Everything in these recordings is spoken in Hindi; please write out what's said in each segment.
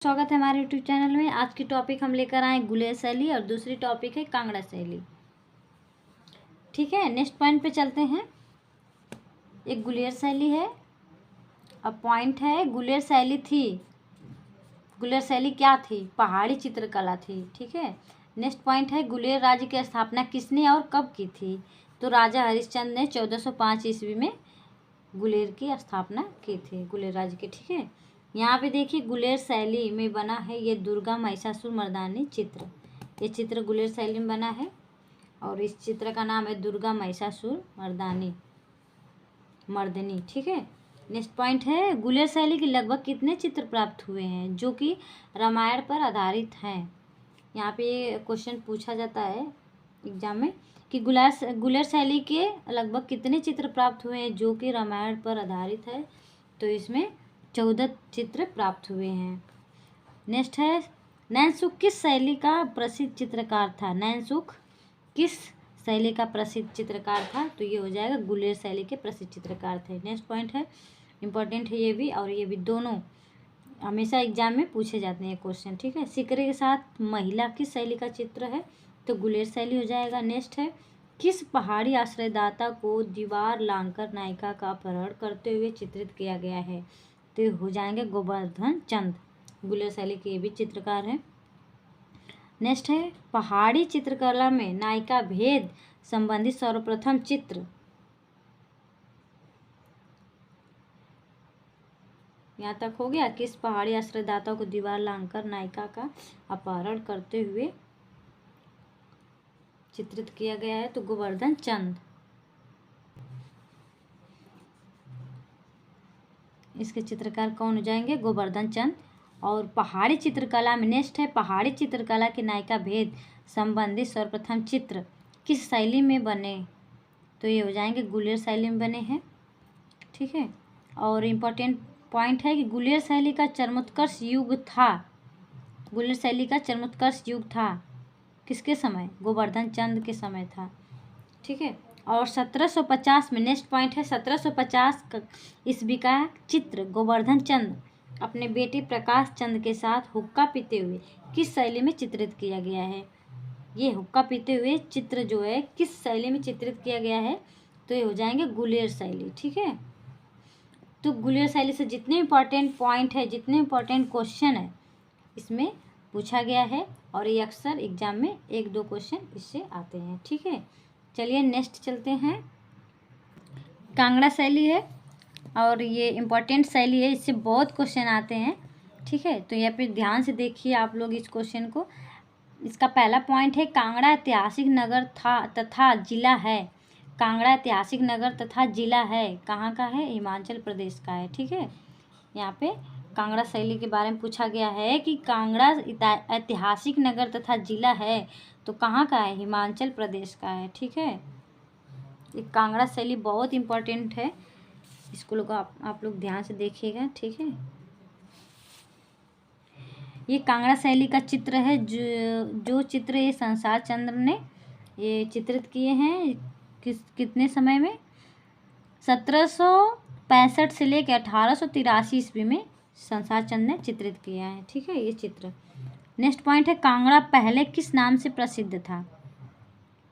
स्वागत है हमारे यूट्यूब चैनल में। आज की टॉपिक हम लेकर आए गुलेर शैली और दूसरी टॉपिक है कांगड़ा शैली। ठीक है, नेक्स्ट पॉइंट पे चलते हैं। एक गुलेर शैली है। अब पॉइंट है गुलेर शैली थी। गुलेर शैली क्या थी? पहाड़ी चित्रकला थी। ठीक है, नेक्स्ट पॉइंट है गुलेर राज्य की स्थापना किसने और कब की थी? तो राजा हरिश्चंद्र ने 1405 ईस्वी में गुलेर की स्थापना की थी, गुलेर राज्य की। ठीक है, यहाँ पे देखिए गुलेर शैली में बना है ये दुर्गा महिषासुर मर्दानी चित्र। ये चित्र गुलेर शैली में बना है और इस चित्र का नाम है दुर्गा महिषासुर मर्दनी। ठीक है, नेक्स्ट पॉइंट है गुलेर शैली के लगभग कितने चित्र प्राप्त हुए हैं जो कि रामायण पर आधारित हैं। यहाँ पे क्वेश्चन पूछा जाता है एग्जाम में कि गुलेर शैली के लगभग कितने चित्र प्राप्त हुए हैं जो कि रामायण पर आधारित है। तो इसमें 14 चित्र प्राप्त हुए हैं। नेक्स्ट है नैनसुख किस शैली का प्रसिद्ध चित्रकार था? नैनसुख किस शैली का प्रसिद्ध चित्रकार था? तो ये हो जाएगा गुलेर शैली के प्रसिद्ध चित्रकार थे। नेक्स्ट पॉइंट है, इंपॉर्टेंट है ये भी और ये भी, दोनों हमेशा एग्जाम में पूछे जाते हैं क्वेश्चन। ठीक है, सिकरे के साथ महिला किस शैली का चित्र है? तो गुलेर शैली हो जाएगा। नेक्स्ट है किस पहाड़ी आश्रयदाता को दीवार लांघकर नायिका का अपहरण करते हुए चित्रित किया गया है? तो हो जाएंगे गोवर्धन चंद, गुलेर शैली के भी चित्रकार हैं। नेक्स्ट है पहाड़ी चित्रकला में नायिका भेद संबंधी सर्वप्रथम चित्र, यहाँ तक हो गया। किस पहाड़ी आश्रयदाता को दीवार लांघकर नायिका का अपहरण करते हुए चित्रित किया गया है? तो गोवर्धन चंद। इसके चित्रकार कौन हो जाएंगे? गोवर्धन चंद। और पहाड़ी चित्रकला में नेक्स्ट है पहाड़ी चित्रकला के नायिका भेद संबंधी सर्वप्रथम चित्र किस शैली में बने? तो ये हो जाएंगे गुलेर शैली में बने हैं। ठीक है, और इम्पोर्टेंट पॉइंट है कि गुलेर शैली का चरमोत्कर्ष युग था। गुलेर शैली का चरमोत्कर्ष युग था किसके समय? गोवर्धन चंद के समय था। ठीक है, और 1750 में नेक्स्ट पॉइंट है 1750 ईस्वी का चित्र गोवर्धन चंद अपने बेटे प्रकाश चंद के साथ हुक्का पीते हुए किस शैली में चित्रित किया गया है? ये हुक्का पीते हुए चित्र जो है किस शैली में चित्रित किया गया है? तो ये हो जाएंगे गुलेर शैली। ठीक है, तो गुलेर शैली से जितने इंपॉर्टेंट पॉइंट है, जितने इंपॉर्टेंट क्वेश्चन है इसमें पूछा गया है और ये अक्सर एग्जाम में 1-2 क्वेश्चन इससे आते हैं। ठीक है, चलिए नेक्स्ट चलते हैं। कांगड़ा शैली है और ये इम्पोर्टेंट शैली है, इससे बहुत क्वेश्चन आते हैं। ठीक है, तो यहाँ पे ध्यान से देखिए आप लोग इस क्वेश्चन को। इसका पहला पॉइंट है कांगड़ा ऐतिहासिक नगर था तथा जिला है। कांगड़ा ऐतिहासिक नगर तथा जिला है, कहाँ का है? हिमाचल प्रदेश का है। ठीक है, यहाँ पे कांगड़ा शैली के बारे में पूछा गया है कि कांगड़ा ऐतिहासिक नगर तथा जिला है तो कहाँ का है? हिमाचल प्रदेश का है। ठीक है, ये कांगड़ा शैली बहुत इम्पोर्टेंट है, इसको लोग आप लोग ध्यान से देखिएगा। ठीक है, ये कांगड़ा शैली का चित्र है जो चित्र ये संसार चंद्र ने ये चित्रित किए हैं कितने समय में? 1765 से लेकर 1883 ईस्वी में संसार चंद ने चित्रित किया है। ठीक है, ये चित्र। नेक्स्ट पॉइंट है कांगड़ा पहले किस नाम से प्रसिद्ध था?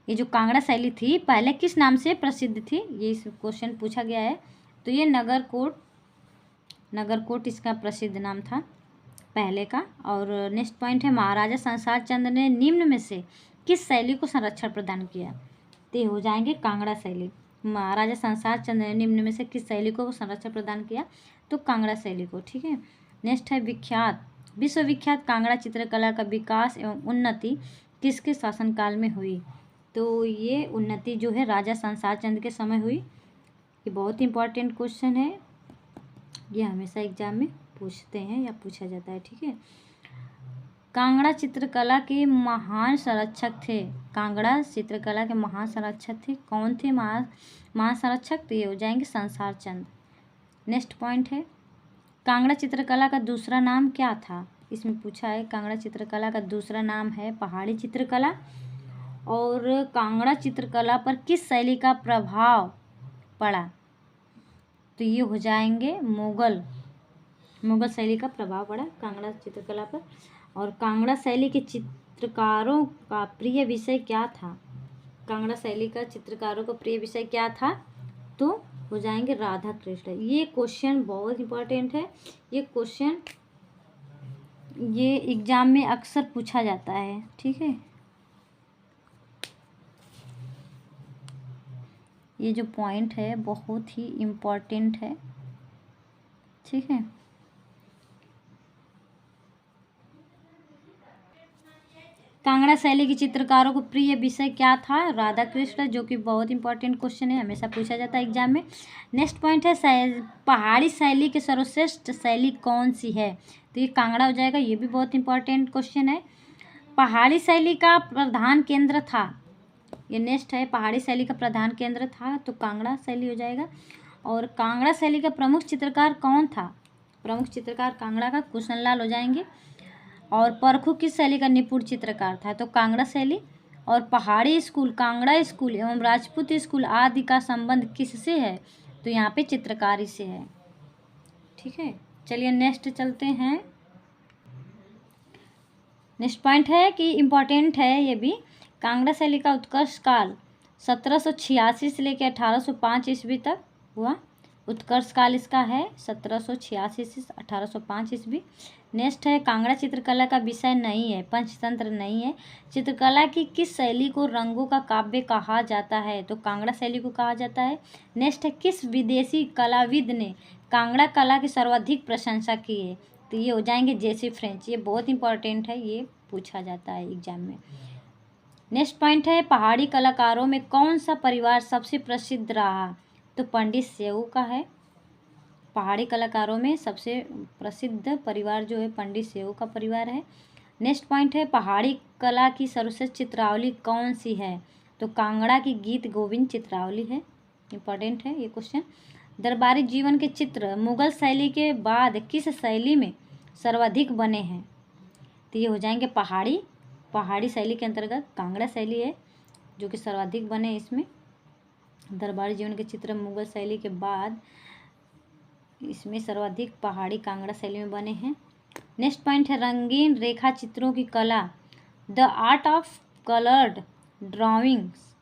ये जो कांगड़ा शैली थी पहले किस नाम से प्रसिद्ध थी? ये क्वेश्चन पूछा गया है। तो ये नगरकोट इसका प्रसिद्ध नाम था पहले का। और नेक्स्ट पॉइंट है महाराजा संसार चंद ने निम्न में से किस शैली को संरक्षण प्रदान किया? तो हो जाएंगे कांगड़ा शैली। महाराजा संसार चंद ने निम्न में से किस शैली को संरक्षण प्रदान किया? तो कांगड़ा शैली को। ठीक है, नेक्स्ट है विश्वविख्यात कांगड़ा चित्रकला का विकास एवं उन्नति किसके शासनकाल में हुई? तो ये उन्नति जो है राजा संसार चंद के समय हुई। ये बहुत इंपॉर्टेंट क्वेश्चन है, ये हमेशा एग्जाम में पूछते हैं या पूछा जाता है। ठीक है, कांगड़ा चित्रकला के महान संरक्षक थे। कांगड़ा चित्रकला के महान संरक्षक थे, कौन थे महान संरक्षक? तो ये हो जाएंगे संसार चंद। नेक्स्ट पॉइंट है कांगड़ा चित्रकला का दूसरा नाम क्या था? इसमें पूछा है कांगड़ा चित्रकला का दूसरा नाम है पहाड़ी चित्रकला। और कांगड़ा चित्रकला पर किस शैली का प्रभाव पड़ा? तो ये हो जाएंगे मुगल मुगल शैली का प्रभाव पड़ा कांगड़ा चित्रकला पर। और कांगड़ा शैली के चित्रकारों का प्रिय विषय क्या था? कांगड़ा शैली का चित्रकारों का प्रिय विषय क्या था? तो हो जाएंगे राधा कृष्ण। ये क्वेश्चन बहुत इंपॉर्टेंट है। ये क्वेश्चन ये एग्जाम में अक्सर पूछा जाता है। ठीक है, ये जो पॉइंट है बहुत ही इम्पोर्टेंट है। ठीक है, कांगड़ा शैली के चित्रकारों को प्रिय विषय क्या था? राधा कृष्ण, जो कि बहुत इंपॉर्टेंट क्वेश्चन है, हमेशा पूछा जाता है एग्जाम में। नेक्स्ट पॉइंट है पहाड़ी शैली की सर्वश्रेष्ठ शैली कौन सी है? तो ये कांगड़ा हो जाएगा। ये भी बहुत इंपॉर्टेंट क्वेश्चन है। पहाड़ी शैली का प्रधान केंद्र था, ये नेक्स्ट है, पहाड़ी शैली का प्रधान केंद्र था, तो कांगड़ा शैली हो जाएगा। और कांगड़ा शैली का प्रमुख चित्रकार कौन था? प्रमुख चित्रकार कांगड़ा का कुशन लाल हो जाएंगे। और परखू किस शैली का निपुण चित्रकार था? तो कांगड़ा शैली। और पहाड़ी स्कूल, कांगड़ा स्कूल एवं राजपूत स्कूल आदि का संबंध किससे है? तो यहाँ पे चित्रकारी से है। ठीक है, चलिए नेक्स्ट चलते हैं। नेक्स्ट पॉइंट है कि इम्पॉर्टेंट है ये भी। कांगड़ा शैली का उत्कर्ष काल 1786 से लेकर 1805 ईस्वी तक हुआ। उत्कर्ष काल इसका है 1786 से 1805 ईस्वी। नेक्स्ट है कांगड़ा चित्रकला का विषय नहीं है, पंचतंत्र नहीं है। चित्रकला की किस शैली को रंगों का काव्य कहा जाता है? तो कांगड़ा शैली को कहा जाता है। नेक्स्ट है किस विदेशी कलाविद ने कांगड़ा कला की सर्वाधिक प्रशंसा की है? तो ये हो जाएंगे जेसी फ्रेंच। ये बहुत इंपॉर्टेंट है, ये पूछा जाता है एग्जाम में। नेक्स्ट पॉइंट है पहाड़ी कलाकारों में कौन सा परिवार सबसे प्रसिद्ध रहा? तो पंडित सेऊ का है। पहाड़ी कलाकारों में सबसे प्रसिद्ध परिवार जो है पंडित सेऊ का परिवार है। नेक्स्ट पॉइंट है पहाड़ी कला की सर्वश्रेष्ठ चित्रावली कौन सी है? तो कांगड़ा की गीत गोविंद चित्रावली है। इंपॉर्टेंट है ये क्वेश्चन। दरबारी जीवन के चित्र मुगल शैली के बाद किस शैली में सर्वाधिक बने हैं? तो ये हो जाएंगे पहाड़ी शैली के अंतर्गत कांगड़ा शैली है जो कि सर्वाधिक बने इसमें। दरबारी जीवन के चित्र मुगल शैली के बाद इसमें सर्वाधिक पहाड़ी कांगड़ा शैली में बने हैं। नेक्स्ट पॉइंट है रंगीन रेखा चित्रों की कला, the art of coloured drawings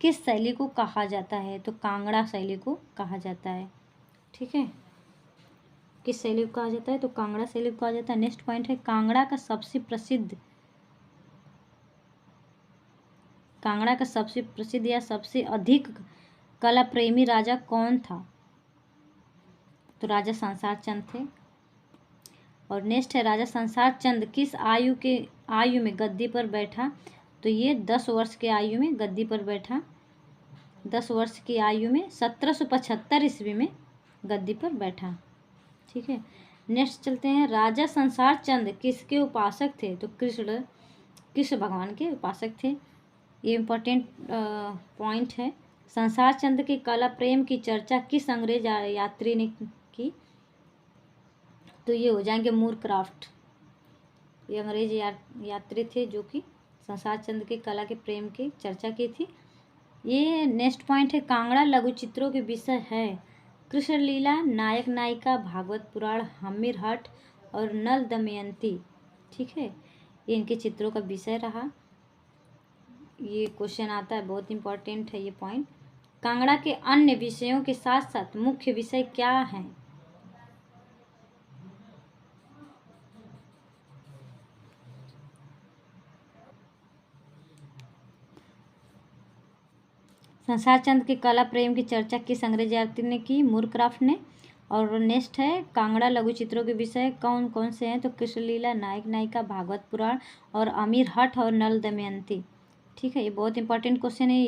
किस शैली को कहा जाता है? तो कांगड़ा शैली को कहा जाता है। ठीक है, किस शैली को कहा जाता है? तो कांगड़ा शैली को कहा जाता है। नेक्स्ट पॉइंट है कांगड़ा का सबसे प्रसिद्ध या सबसे अधिक कला प्रेमी राजा कौन था? तो राजा संसार चंद थे। और नेक्स्ट है राजा संसार चंद किस आयु में गद्दी पर बैठा? तो ये 10 वर्ष के आयु में गद्दी पर बैठा। 10 वर्ष की आयु में 1775 ईस्वी में गद्दी पर बैठा। ठीक है, नेक्स्ट चलते हैं राजा संसार चंद किसके उपासक थे? तो कृष्ण भगवान के उपासक थे। ये इम्पोर्टेंट पॉइंट है। संसार चंद के कला प्रेम की चर्चा किस अंग्रेज यात्री ने की? तो ये हो जाएंगे मूरक्राफ्ट। ये अंग्रेज यात्री थे जो कि संसार चंद के कला के प्रेम की चर्चा की थी। ये नेक्स्ट पॉइंट है कांगड़ा लघु चित्रों के विषय है कृष्ण लीला, नायक नायिका, भागवत पुराण, हम्मीर हट और नल दमयंती। ठीक है, ये इनके चित्रों का विषय रहा। ये क्वेश्चन आता है, बहुत इंपॉर्टेंट है ये पॉइंट। कांगड़ा के अन्य विषयों के साथ साथ मुख्य विषय क्या हैं? संसार चंद के कला प्रेम की चर्चा किस अंग्रेज यात्री ने की? मूरक्राफ्ट ने। और नेक्स्ट है कांगड़ा लघु चित्रों के विषय कौन कौन से हैं? तो कृष्ण लीला, नायक नायिका, भागवत पुराण और अमीर हट और नल दमयंती। ठीक है, ये बहुत इंपॉर्टेंट क्वेश्चन है,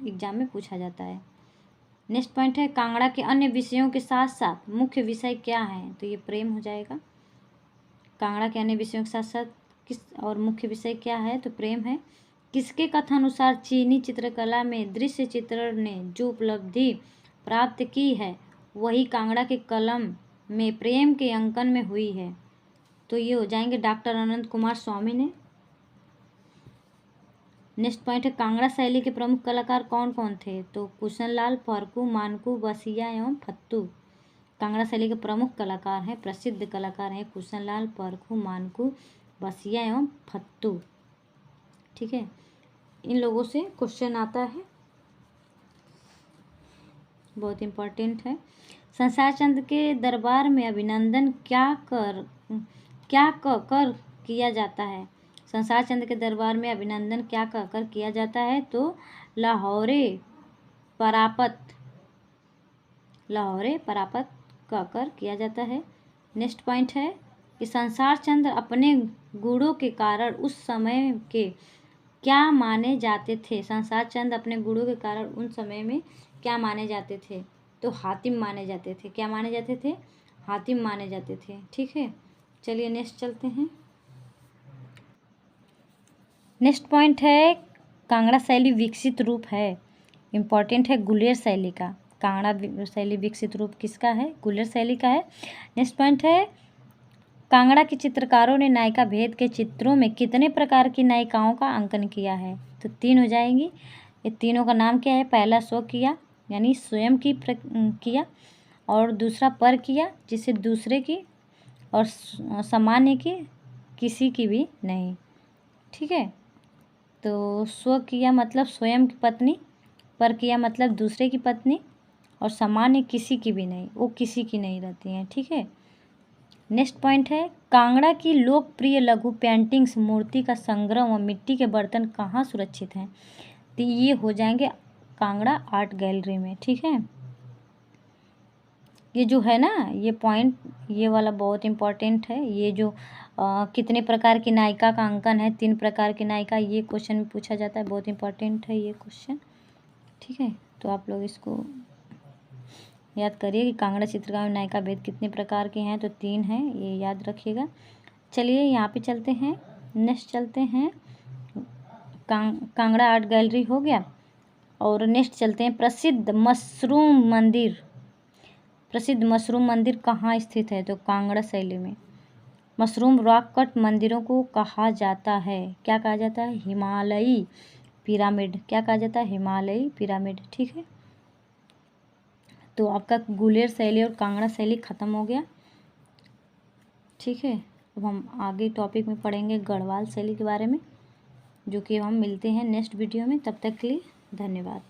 एग्जाम में पूछा जाता है। नेक्स्ट पॉइंट है कांगड़ा के अन्य विषयों के साथ साथ मुख्य विषय क्या है? तो ये प्रेम हो जाएगा। कांगड़ा के अन्य विषयों के साथ साथ किस और मुख्य विषय क्या है? तो प्रेम है। किसके कथानुसार चीनी चित्रकला में दृश्य चित्रण ने जो उपलब्धि प्राप्त की है वही कांगड़ा के कलम में प्रेम के अंकन में हुई है? तो ये हो जाएंगे डॉक्टर अनंत कुमार स्वामी ने। नेक्स्ट पॉइंट है कांगड़ा शैली के प्रमुख कलाकार कौन कौन थे? तो कुशन लाल, फरकू, मानकू, बसिया एवं फत्तू। कांगड़ा शैली के प्रमुख कलाकार हैं, प्रसिद्ध कलाकार हैं कुशन लाल, परखू, मानकू, बसिया एवं फत्तू। ठीक है, इन लोगों से क्वेश्चन आता है, बहुत इम्पोर्टेंट है। संसार चंद्र के दरबार में अभिनंदन क्या कर किया जाता है? संसार चंद्र के दरबार में अभिनंदन क्या कहकर किया जाता है? तो लाहौरे परापत कहकर किया जाता है। नेक्स्ट पॉइंट है कि संसार चंद्र अपने गुणों के कारण उस समय के क्या माने जाते थे? संसार चंद्र अपने गुणों के कारण उन समय में क्या माने जाते थे? तो हातिम माने जाते थे। क्या माने जाते थे? हातिम माने जाते थे। ठीक है, चलिए नेक्स्ट चलते हैं। नेक्स्ट पॉइंट है कांगड़ा शैली विकसित रूप है। इम्पॉर्टेंट है गुलेर शैली का। कांगड़ा शैली विकसित रूप किसका है? गुलेर शैली का है। नेक्स्ट पॉइंट है कांगड़ा के चित्रकारों ने नायिका भेद के चित्रों में कितने प्रकार की नायिकाओं का अंकन किया है? तो 3 हो जाएंगी। ये तीनों का नाम क्या है? पहला स्व किया यानी स्वयं की किया, और दूसरा पर किया जिसे दूसरे की, और सामान्य की किसी की भी नहीं। ठीक है, तो स्व किया मतलब स्वयं की पत्नी, पर किया मतलब दूसरे की पत्नी, और सामान्य किसी की भी नहीं, वो किसी की नहीं रहती हैं। ठीक है, नेक्स्ट पॉइंट है कांगड़ा की लोकप्रिय लघु पेंटिंग्स मूर्ति का संग्रह व मिट्टी के बर्तन कहाँ सुरक्षित हैं? तो ये हो जाएंगे कांगड़ा आर्ट गैलरी में। ठीक है, ये जो है ना, ये पॉइंट, ये वाला बहुत इम्पोर्टेंट है। ये जो कितने प्रकार की नायिका का अंकन है? 3 प्रकार की नायिका, ये क्वेश्चन में पूछा जाता है, बहुत इम्पोर्टेंट है ये क्वेश्चन। ठीक है, तो आप लोग इसको याद करिए कि कांगड़ा चित्रकला में नायिका भेद कितने प्रकार के हैं? तो 3 हैं, ये याद रखिएगा। चलिए यहाँ पे चलते हैं, नेक्स्ट चलते हैं। कांगड़ा आर्ट गैलरी हो गया, और नेक्स्ट चलते हैं प्रसिद्ध मशरूम मंदिर कहाँ स्थित है? तो कांगड़ा शैली में। मशरूम रॉक कट मंदिरों को कहा जाता है, क्या कहा जाता है? हिमालयी पिरामिड। क्या कहा जाता है? हिमालयी पिरामिड। ठीक है, तो आपका गुलेर शैली और कांगड़ा शैली ख़त्म हो गया। ठीक है, अब हम आगे टॉपिक में पढ़ेंगे गढ़वाल शैली के बारे में, जो कि हम मिलते हैं नेक्स्ट वीडियो में। तब तक के लिए धन्यवाद।